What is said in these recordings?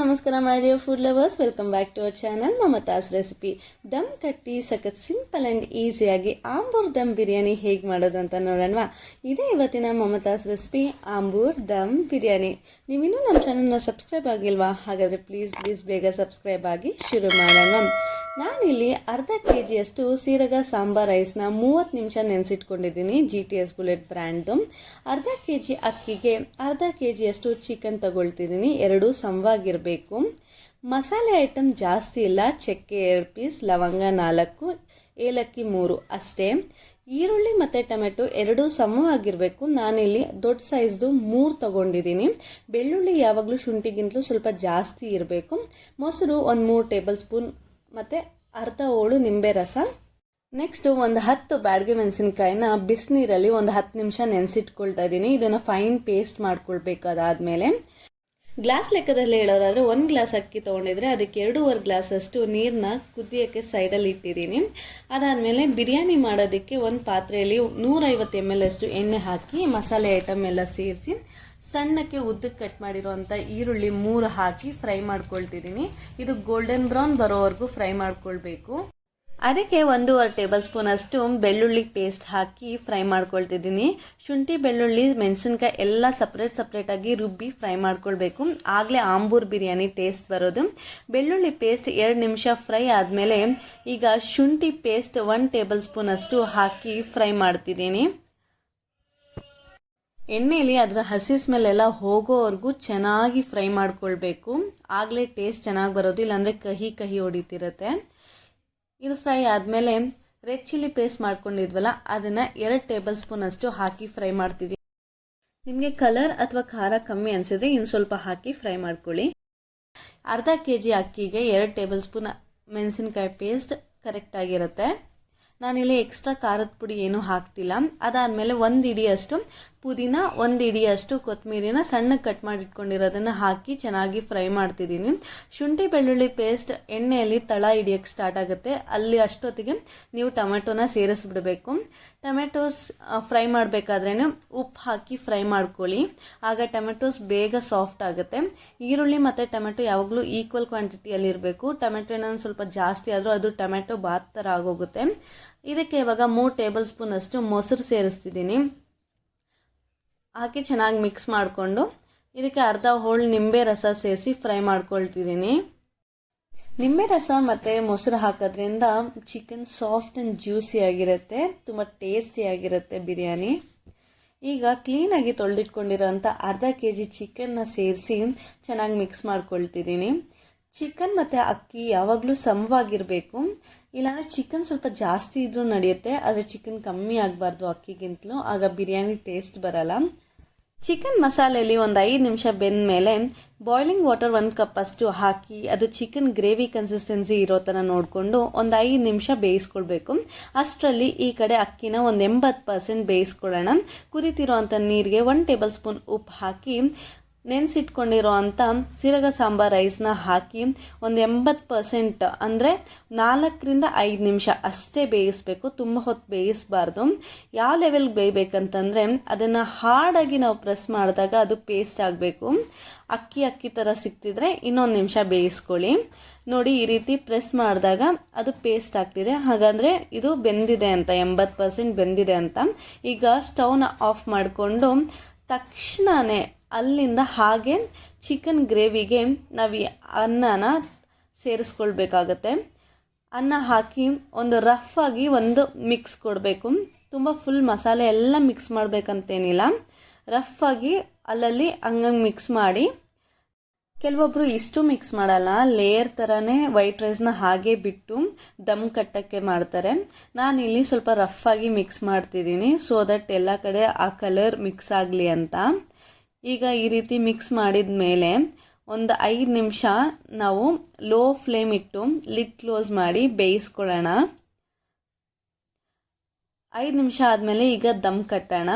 ನಮಸ್ಕಾರ my dear food lovers, welcome back to our channel Mamata's recipe. ದಮ್ ಕಟ್ಟಿ ಸಖತ್ ಸಿಂಪಲ್ ಆ್ಯಂಡ್ ಈಸಿಯಾಗಿ ಆಂಬೂರ್ ದಮ್ ಬಿರಿಯಾನಿ ಹೇಗೆ ಮಾಡೋದು ಅಂತ ನೋಡೋಣವಾ. ಇದೇ ಇವತ್ತಿನ ಮಮತಾಸ್ ರೆಸಿಪಿ, ಆಂಬೂರ್ ದಮ್ ಬಿರಿಯಾನಿ. ನೀವಿನ್ನೂ ನಮ್ಮ ಚಾನಲ್ನ ಸಬ್ಸ್ಕ್ರೈಬ್ ಆಗಿಲ್ವಾ? ಹಾಗಾದರೆ ಪ್ಲೀಸ್ ಬೇಗ ಸಬ್ಸ್ಕ್ರೈಬ್ ಆಗಿ ಶುರು ಮಾಡೋಣ. ನಾನಿಲ್ಲಿ ಅರ್ಧ kg ಸೀರಗ ಸಾಂಬಾರ್ ರೈಸ್ನ 30 ನಿಮಿಷ ನೆನೆಸಿಟ್ಕೊಂಡಿದ್ದೀನಿ, GTS ಬುಲೆಟ್ ಬ್ರ್ಯಾಂಡ್ದು. ಅರ್ಧ kg ಅಕ್ಕಿಗೆ ಅರ್ಧ kg ಚಿಕನ್ ತಗೊಳ್ತಿದ್ದೀನಿ. 2 ಸಮವಾಗಿರಬೇಕು. ಮಸಾಲೆ ಐಟಮ್ ಜಾಸ್ತಿ ಇಲ್ಲ. ಚಕ್ಕೆ 2 ಪೀಸ್, ಲವಂಗ 4, ಏಲಕ್ಕಿ 3 ಅಷ್ಟೇ. ಈರುಳ್ಳಿ ಮತ್ತು ಟೊಮೆಟೊ 2 ಸಮವಾಗಿರಬೇಕು. ನಾನಿಲ್ಲಿ ದೊಡ್ಡ ಸೈಜ್ದು 3 ತಗೊಂಡಿದ್ದೀನಿ. ಬೆಳ್ಳುಳ್ಳಿ ಯಾವಾಗಲೂ ಶುಂಠಿಗಿಂತಲೂ ಸ್ವಲ್ಪ ಜಾಸ್ತಿ ಇರಬೇಕು. ಮೊಸರು 1 3 ಟೇಬಲ್ ಸ್ಪೂನ್ ಮತ್ತು ಅರ್ಧ ಹೋಳು ನಿಂಬೆ ರಸ. ನೆಕ್ಸ್ಟು ಒಂದು 10 ಬ್ಯಾಡಗೆ ಮೆಣಸಿನ್ಕಾಯಿನ ಬಿಸಿನೀರಲ್ಲಿ ಒಂದು 10 ನಿಮಿಷ ನೆನೆಸಿಟ್ಕೊಳ್ತಾ ಇದ್ದೀನಿ. ಇದನ್ನು ಫೈನ್ ಪೇಸ್ಟ್ ಮಾಡ್ಕೊಳ್ಬೇಕು. ಅದಾದಮೇಲೆ ಗ್ಲಾಸ್ ಲೆಕ್ಕದಲ್ಲಿ ಹೇಳೋದಾದರೆ 1 ಗ್ಲಾಸ್ ಅಕ್ಕಿ ತೊಗೊಂಡಿದ್ರೆ ಅದಕ್ಕೆ 2.5 ಗ್ಲಾಸಷ್ಟು ನೀರನ್ನ ಕುದಿಯೋಕ್ಕೆ ಸೈಡಲ್ಲಿ ಇಟ್ಟಿದ್ದೀನಿ. ಅದಾದಮೇಲೆ ಬಿರಿಯಾನಿ ಮಾಡೋದಕ್ಕೆ ಒಂದು ಪಾತ್ರೆಯಲ್ಲಿ 150 ml ಎಣ್ಣೆ ಹಾಕಿ ಮಸಾಲೆ ಐಟಮ್ ಎಲ್ಲ ಸೇರಿಸಿ ಸಣ್ಣಕ್ಕೆ ಉದ್ದಕ್ಕೆ ಕಟ್ ಮಾಡಿರೋಂಥ ಈರುಳ್ಳಿ 3 ಹಾಕಿ ಫ್ರೈ ಮಾಡ್ಕೊಳ್ತಿದ್ದೀನಿ. ಇದು ಗೋಲ್ಡನ್ ಬ್ರೌನ್ ಬರೋವರೆಗೂ ಫ್ರೈ ಮಾಡ್ಕೊಳ್ಬೇಕು. ಅದಕ್ಕೆ 1.5 ಟೇಬಲ್ ಸ್ಪೂನ್ ಬೆಳ್ಳುಳ್ಳಿ ಪೇಸ್ಟ್ ಹಾಕಿ ಫ್ರೈ ಮಾಡ್ಕೊಳ್ತಿದ್ದೀನಿ. ಶುಂಠಿ, ಬೆಳ್ಳುಳ್ಳಿ, ಮೆಣಸಿನ್ಕಾಯಿ ಎಲ್ಲ ಸಪ್ರೇಟಾಗಿ ರುಬ್ಬಿ ಫ್ರೈ ಮಾಡ್ಕೊಳ್ಬೇಕು. ಆಗಲೇ ಆಂಬೂರ್ ಬಿರಿಯಾನಿ ಟೇಸ್ಟ್ ಬರೋದು. ಬೆಳ್ಳುಳ್ಳಿ ಪೇಸ್ಟ್ 2 ನಿಮಿಷ ಫ್ರೈ ಆದಮೇಲೆ ಈಗ ಶುಂಠಿ ಪೇಸ್ಟ್ 1 ಟೇಬಲ್ ಸ್ಪೂನ್ ಹಾಕಿ ಫ್ರೈ ಮಾಡ್ತಿದ್ದೀನಿ. ಎಣ್ಣೆಯಲ್ಲಿ ಅದರ ಹಸಿ ಸ್ಮೆಲ್ಲೆಲ್ಲ ಹೋಗೋವರೆಗೂ ಚೆನ್ನಾಗಿ ಫ್ರೈ ಮಾಡ್ಕೊಳ್ಬೇಕು. ಆಗಲೇ ಟೇಸ್ಟ್ ಚೆನ್ನಾಗಿ ಬರೋದು, ಇಲ್ಲಾಂದರೆ ಕಹಿ ಹೊಡಿತಿರುತ್ತೆ. ಇದು ಫ್ರೈ ಆದಮೇಲೆ ರೆಡ್ ಚಿಲ್ಲಿ ಪೇಸ್ಟ್ ಮಾಡ್ಕೊಂಡಿದ್ವಲ್ಲ ಅದನ್ನು 2 ಟೇಬಲ್ ಸ್ಪೂನ್ ಹಾಕಿ ಫ್ರೈ ಮಾಡ್ತಿದ್ದೀನಿ. ನಿಮಗೆ ಕಲರ್ ಅಥವಾ ಖಾರ ಕಮ್ಮಿ ಅನಿಸಿದ್ರೆ ಇನ್ನು ಸ್ವಲ್ಪ ಹಾಕಿ ಫ್ರೈ ಮಾಡ್ಕೊಳ್ಳಿ. ಅರ್ಧ kg ಅಕ್ಕಿಗೆ 2 ಟೇಬಲ್ ಸ್ಪೂನ್ ಮೆಣಸಿನ್ಕಾಯಿ ಪೇಸ್ಟ್ ಕರೆಕ್ಟಾಗಿರುತ್ತೆ. ನಾನಿಲ್ಲಿ ಎಕ್ಸ್ಟ್ರಾ ಖಾರದ ಪುಡಿ ಏನೂ ಹಾಕ್ತಿಲ್ಲ. ಅದಾದಮೇಲೆ 1 ಇಡಿಯಷ್ಟು ಪುದೀನ, 1 ಇಡಿಯಷ್ಟು ಕೊತ್ತಂಬರಿನ ಸಣ್ಣಗೆ ಕಟ್ ಮಾಡಿ ಇಟ್ಕೊಂಡಿರೋದನ್ನು ಹಾಕಿ ಚೆನ್ನಾಗಿ ಫ್ರೈ ಮಾಡ್ತಿದ್ದೀನಿ. ಶುಂಠಿ ಬೆಳ್ಳುಳ್ಳಿ ಪೇಸ್ಟ್ ಎಣ್ಣೆಯಲ್ಲಿ ತಳ ಹಿಡಿಯೋಕ್ಕೆ ಸ್ಟಾರ್ಟ್ ಆಗುತ್ತೆ. ಅಲ್ಲಿ ಅಷ್ಟೊತ್ತಿಗೆ ನೀವು ಟೊಮೆಟೊನ ಸೇರಿಸ್ಬಿಡಬೇಕು. ಟೊಮೆಟೋಸ್ ಫ್ರೈ ಮಾಡಬೇಕಾದ್ರೇ ಉಪ್ಪು ಹಾಕಿ ಫ್ರೈ ಮಾಡ್ಕೊಳ್ಳಿ, ಆಗ ಟೊಮೆಟೋಸ್ ಬೇಗ ಸಾಫ್ಟ್ ಆಗುತ್ತೆ. ಈರುಳ್ಳಿ ಮತ್ತು ಟೊಮೆಟೊ ಯಾವಾಗಲೂ ಈಕ್ವಲ್ ಕ್ವಾಂಟಿಟಿಯಲ್ಲಿ ಇರಬೇಕು. ಟೊಮೆಟೊ ಇನ್ನೊಂದು ಸ್ವಲ್ಪ ಜಾಸ್ತಿ ಆದರೂ ಅದು ಟೊಮೆಟೊ ಬಾತ್ ಥರ ಆಗೋಗುತ್ತೆ. ಇದಕ್ಕೆ ಇವಾಗ 3 ಟೇಬಲ್ ಸ್ಪೂನ್ ಮೊಸರು ಸೇರಿಸ್ತಿದ್ದೀನಿ. ಹಾಕಿ ಚೆನ್ನಾಗಿ ಮಿಕ್ಸ್ ಮಾಡಿಕೊಂಡು ಇದಕ್ಕೆ ಅರ್ಧ ಹೋಳು ನಿಂಬೆ ರಸ ಸೇರಿಸಿ ಫ್ರೈ ಮಾಡ್ಕೊಳ್ತಿದ್ದೀನಿ. ನಿಂಬೆ ರಸ ಮತ್ತು ಮೊಸರು ಹಾಕೋದ್ರಿಂದ ಚಿಕನ್ ಸಾಫ್ಟ್ ಆ್ಯಂಡ್ ಜ್ಯೂಸಿ ಆಗಿರುತ್ತೆ, ತುಂಬ ಟೇಸ್ಟಿಯಾಗಿರುತ್ತೆ ಬಿರಿಯಾನಿ. ಈಗ ಕ್ಲೀನಾಗಿ ತೊಳೆದಿಟ್ಕೊಂಡಿರೋಂಥ ಅರ್ಧ kg ಚಿಕನ್ನ ಸೇರಿಸಿ ಚೆನ್ನಾಗಿ ಮಿಕ್ಸ್ ಮಾಡ್ಕೊಳ್ತಿದ್ದೀನಿ. ಚಿಕನ್ ಮತ್ತು ಅಕ್ಕಿ ಯಾವಾಗಲೂ ಸಮವಾಗಿರಬೇಕು, ಇಲ್ಲಾಂದರೆ ಚಿಕನ್ ಸ್ವಲ್ಪ ಜಾಸ್ತಿ ಇದ್ರೂ ನಡೆಯುತ್ತೆ, ಆದರೆ ಚಿಕನ್ ಕಮ್ಮಿ ಆಗಬಾರ್ದು ಅಕ್ಕಿಗಿಂತಲೂ, ಆಗ ಬಿರಿಯಾನಿ ಟೇಸ್ಟ್ ಬರಲ್ಲ. ಚಿಕನ್ ಮಸಾಲೆಯಲ್ಲಿ ಒಂದು 5 ನಿಮಿಷ ಬೆಂದ ಮೇಲೆ ಬಾಯ್ಲಿಂಗ್ ವಾಟರ್ 1 ಕಪ್ ಹಾಕಿ ಅದು ಚಿಕನ್ ಗ್ರೇವಿ ಕನ್ಸಿಸ್ಟೆನ್ಸಿ ಇರೋ ಥರ ನೋಡಿಕೊಂಡು ಒಂದು 5 ನಿಮಿಷ ಬೇಯಿಸ್ಕೊಳ್ಬೇಕು. ಅಷ್ಟರಲ್ಲಿ ಈ ಕಡೆ ಅಕ್ಕಿನ ಒಂದು 80% ಬೇಯಿಸ್ಕೊಳ್ಳೋಣ. ಕುದಿತಿರೋ ಅಂಥ ನೀರಿಗೆ 1 ಟೇಬಲ್ ಸ್ಪೂನ್ ಉಪ್ಪು ಹಾಕಿ ನೆನೆಸಿಟ್ಕೊಂಡಿರೋ ಅಂಥ ಸೀರಗ ಸಾಂಬಾರ್ ರೈಸ್ನ ಹಾಕಿ ಒಂದು 80% ಅಂದರೆ 4 ರಿಂದ 5 ನಿಮಿಷ ಅಷ್ಟೇ ಬೇಯಿಸಬೇಕು, ತುಂಬ ಹೊತ್ತು ಬೇಯಿಸಬಾರ್ದು. ಯಾವ ಲೆವೆಲ್ಗೆ ಬೇಯಬೇಕಂತಂದರೆ ಅದನ್ನು ಹಾರ್ಡಾಗಿ ನಾವು ಪ್ರೆಸ್ ಮಾಡಿದಾಗ ಅದು ಪೇಸ್ಟ್ ಆಗಬೇಕು. ಅಕ್ಕಿ ಥರ ಸಿಗ್ತಿದ್ರೆ ಇನ್ನೊಂದು ನಿಮಿಷ ಬೇಯಿಸ್ಕೊಳ್ಳಿ. ನೋಡಿ, ಈ ರೀತಿ ಪ್ರೆಸ್ ಮಾಡಿದಾಗ ಅದು ಪೇಸ್ಟ್ ಆಗ್ತಿದೆ, ಹಾಗಾದರೆ ಇದು ಬೆಂದಿದೆ ಅಂತ, 80% ಬೆಂದಿದೆ ಅಂತ. ಈಗ ಸ್ಟವ್ನ ಆಫ್ ಮಾಡಿಕೊಂಡು ತಕ್ಷಣವೇ ಅಲ್ಲಿಂದ ಹಾಗೆ ಚಿಕನ್ ಗ್ರೇವಿಗೆ ನಾವು ಅನ್ನನ ಸೇರಿಸ್ಕೊಳ್ಬೇಕಾಗತ್ತೆ. ಅನ್ನ ಹಾಕಿ ಒಂದು ರಫಾಗಿ ಒಂದು ಮಿಕ್ಸ್ ಕೊಡಬೇಕು. ತುಂಬ ಫುಲ್ ಮಸಾಲೆ ಎಲ್ಲ ಮಿಕ್ಸ್ ಮಾಡಬೇಕಂತೇನಿಲ್ಲ, ರಫಾಗಿ ಅಲ್ಲಲ್ಲಿ ಹಂಗಂಗೆ ಮಿಕ್ಸ್ ಮಾಡಿ. ಕೆಲವೊಬ್ಬರು ಇಷ್ಟು ಮಿಕ್ಸ್ ಮಾಡಲ್ಲ, ಲೇಯರ್ ಥರನೇ ವೈಟ್ ರೈಸ್ನ ಹಾಗೆ ಬಿಟ್ಟು ದಮ್ ಕಟ್ಟಕ್ಕೆ ಮಾಡ್ತಾರೆ. ನಾನಿಲ್ಲಿ ಸ್ವಲ್ಪ ರಫಾಗಿ ಮಿಕ್ಸ್ ಮಾಡ್ತಿದ್ದೀನಿ, ಸೊ ದಟ್ ಎಲ್ಲ ಕಡೆ ಆ ಕಲರ್ ಮಿಕ್ಸ್ ಆಗಲಿ ಅಂತ. ಈಗ ಈ ರೀತಿ ಮಿಕ್ಸ್ ಮಾಡಿದ ಮೇಲೆ ಒಂದು 5 ನಿಮಿಷ ನಾವು ಲೋ ಫ್ಲೇಮ್ ಇಟ್ಟು ಲಿಡ್ ಕ್ಲೋಸ್ ಮಾಡಿ ಬೇಯಿಸ್ಕೊಳ್ಳೋಣ. 5 ನಿಮಿಷ ಆದಮೇಲೆ ಈಗ ದಮ್ ಕಟ್ಟೋಣ.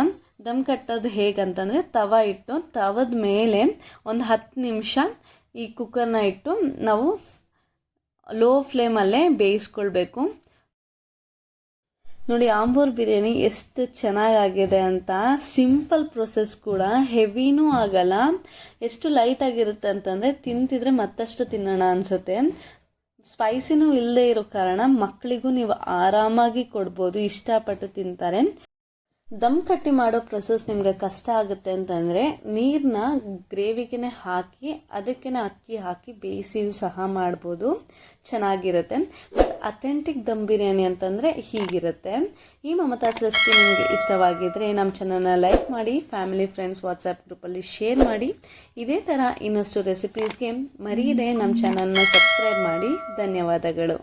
ದಮ್ ಕಟ್ಟೋದು ಹೇಗಂತಂದರೆ ತವ ಇಟ್ಟು ತವದ ಮೇಲೆ ಒಂದು 10 ನಿಮಿಷ ಈ ಕುಕ್ಕರ್ನ ಇಟ್ಟು ನಾವು ಲೋ ಫ್ಲೇಮಲ್ಲೇ ಬೇಯಿಸ್ಕೊಳ್ಬೇಕು. ನೋಡಿ ಆಂಬೂರ್ ಬಿರಿಯಾನಿ ಎಷ್ಟು ಚೆನ್ನಾಗಾಗಿದೆ ಅಂತ. ಸಿಂಪಲ್ ಪ್ರೊಸೆಸ್ ಕೂಡ, ಹೆವಿನೂ ಆಗಲ್ಲ, ಎಷ್ಟು ಲೈಟಾಗಿರುತ್ತೆ ಅಂತಂದರೆ ತಿಂತಿದ್ರೆ ಮತ್ತಷ್ಟು ತಿನ್ನೋಣ ಅನಿಸುತ್ತೆ. ಸ್ಪೈಸಿನೂ ಇಲ್ಲದೆ ಇರೋ ಕಾರಣ ಮಕ್ಕಳಿಗೂ ನೀವು ಆರಾಮಾಗಿ ಕೊಡ್ಬೋದು, ಇಷ್ಟಪಟ್ಟು ತಿಂತಾರೆ. ದಮ್ ಕಟ್ಟಿ ಮಾಡೋ ಪ್ರೊಸೆಸ್ ನಿಮಗೆ ಕಷ್ಟ ಆಗುತ್ತೆ ಅಂತಂದರೆ ನೀರನ್ನ ಗ್ರೇವಿಗೆ ಹಾಕಿ ಅದಕ್ಕೆ ಅಕ್ಕಿ ಹಾಕಿ ಬೇಯಿಸಿ ಸಹ ಮಾಡ್ಬೋದು, ಚೆನ್ನಾಗಿರುತ್ತೆ. ಬಟ್ ಅಥೆಂಟಿಕ್ ದಮ್ ಬಿರಿಯಾನಿ ಅಂತಂದರೆ ಹೀಗಿರುತ್ತೆ. ಈ ಮಮತಾಸ್ ರೆಸಿಪಿ ನಿಮಗೆ ಇಷ್ಟವಾಗಿದ್ದರೆ ನಮ್ಮ ಚಾನಲ್ನ ಲೈಕ್ ಮಾಡಿ, ಫ್ಯಾಮಿಲಿ ಫ್ರೆಂಡ್ಸ್ ವಾಟ್ಸಪ್ ಗ್ರೂಪಲ್ಲಿ ಶೇರ್ ಮಾಡಿ. ಇದೇ ಥರ ಇನ್ನಷ್ಟು ರೆಸಿಪೀಸ್ಗೆ ಮರೆಯದೆ ನಮ್ಮ ಚಾನಲ್ನ ಸಬ್ಸ್ಕ್ರೈಬ್ ಮಾಡಿ. ಧನ್ಯವಾದಗಳು.